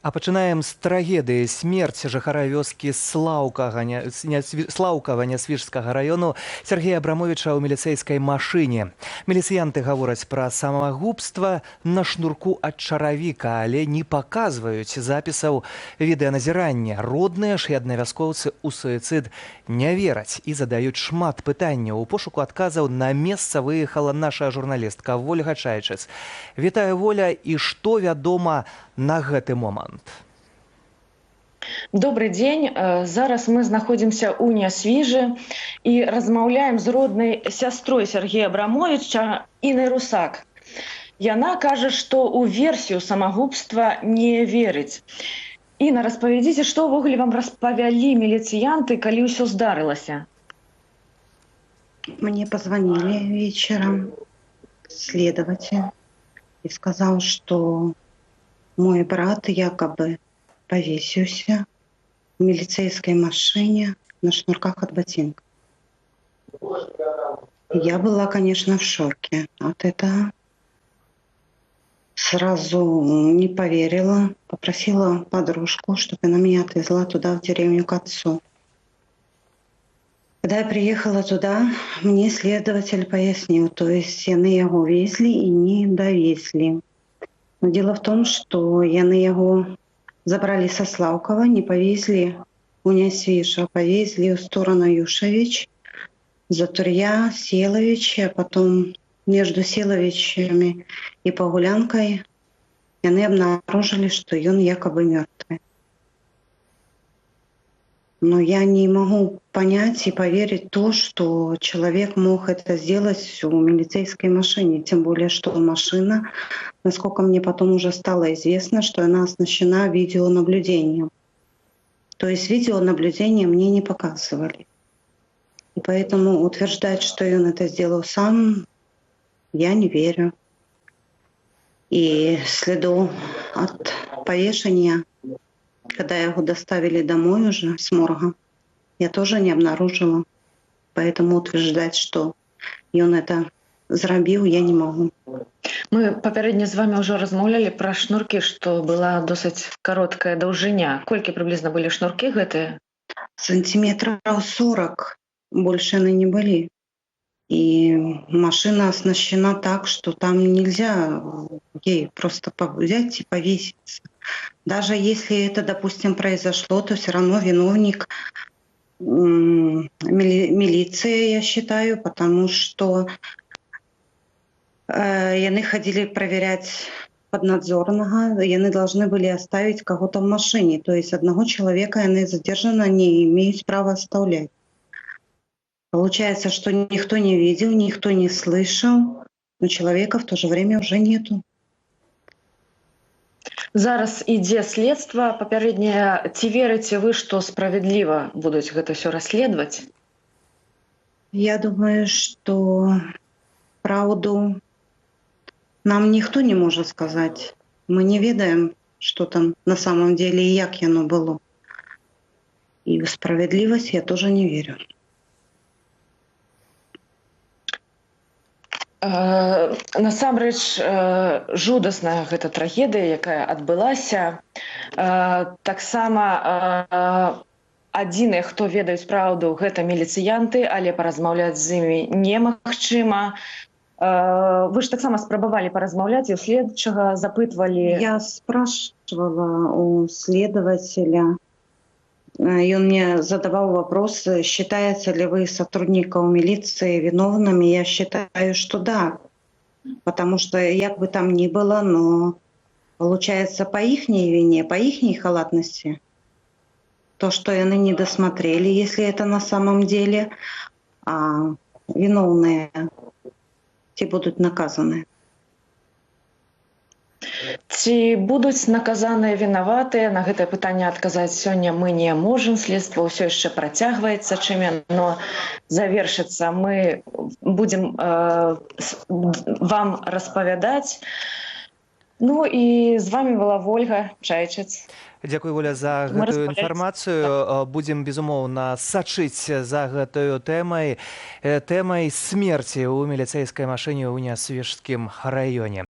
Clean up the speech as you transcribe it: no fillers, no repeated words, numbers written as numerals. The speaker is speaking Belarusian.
А пачынаем з трагедыі. Смерць жыхара вёскі Слаўкава Нясвіжскага раёну Сергея Абрамовіча ў міліцэйскай машыне. Міліцыянты гавораць пра самагубства на шнурку ад чаравіка, але не паказваюць запісаў відэаназірання. Родныя ж і аднавяскоўцы ў суіцыд не вераць і задаюць шмат пытанняў. У пошуку адказаў на месца выехала наша журналістка Вольга Чайчыц. Вітаю, Воля, і што вядома на гэты момант? Добрый дзень. Зараз мы знаходзімся ў Нясвіжы і размаўляем з роднай сястрой Сергея Абрамовіча Інай Русак. Яна кажа, што ў версію самагубства не верыць. Іна, распавядзіце, што ўвогуле вам распавялі міліцыянты, калі ўсё здарылася? Мне позвонили вечером следователь и сказал, что мой брат якобы повесился в милицейской машине на шнурках от ботинка. Я была, конечно, в шоке от этого. Сразу не поверила, попросила подружку, чтобы она меня отвезла туда, в деревню к отцу. Когда я приехала туда, мне следователь пояснил, то есть яны его везли и не довезли. Но дело в том, что яны его забрали со Слаўкава, не повезли у Нясвіж, а повезли в сторону Юшевич, Затурья, Селович, а потом между Селовичами и Погулянкой яны обнаружили, что он якобы мертвый. Но я не могу понять и поверить в то, что человек мог это сделать в милицейской машине. Тем более, что машина, насколько мне потом уже стало известно, что она оснащена видеонаблюдением. То есть видеонаблюдение мне не показывали. И поэтому утверждать, что он это сделал сам, я не верю. И следов от повешения, когда его доставили домой уже с морга, я тоже не обнаружила. Поэтому утверждать, что он это зрабіў, я не могу. Мы папярэдне з вами ўжо размаўлялі пра шнуркі, што была досыць кароткая даўжыня. Колькі прыблізна былі шнуркі гэтыя? Сантиметров 40, больше они не были. И машина оснащена так, что там нельзя ей просто взять и повеситься. Даже если это, допустим, произошло, то все равно виновник милиция, я считаю, потому что яны ходили проверять поднадзорного, яны должны были оставить кого-то в машине. То есть одного человека яны задержанно не имеют права оставлять. Получается, что никто не видел, никто не слышал, но человека в то же время уже нету. Зараз ідзе следства папярэдняе. Ці верыце вы, што справядліва будуць гэта ўсё расследаваць? Я думаю, что правду нам никто не может сказать. Мы не ведаем, что там на самом деле и як яно было. И в справедливость я тоже не верю. Насамрэч жудасная гэта трагедыя, якая адбылася. Таксама адзіныя, хто ведаюць праўду, гэта міліцыянты, але паразмаўляць з імі немагчыма. Вы ж таксама спрабавалі паразмаўляць, і ў следчага запытвалі. Я спрашивала у следователя, и он мне задавал вопрос, считаете ли вы сотрудников милиции виновными. Я считаю, что да, потому что як бы там ни было, но получается по ихней вине, по ихней халатности, то, что они не досмотрели, если это на самом деле, а виновные те будут наказаны. Ці будуць наказаныя вінаватыя? На гэтае пытанне адказаць сёння мы не можам. Следства ўсё яшчэ працягваецца. Чым яно завершыцца, мы будзем вам распавядаць. Ну і з вами была Вольга Чайчыц. Дзякуй, Воля, за гэтую інфармацыю. Будзем, безумоўна, сачыць за гэтую тэмай смерці ў міліцэйскай машыне ў Нясвіжскім раёне.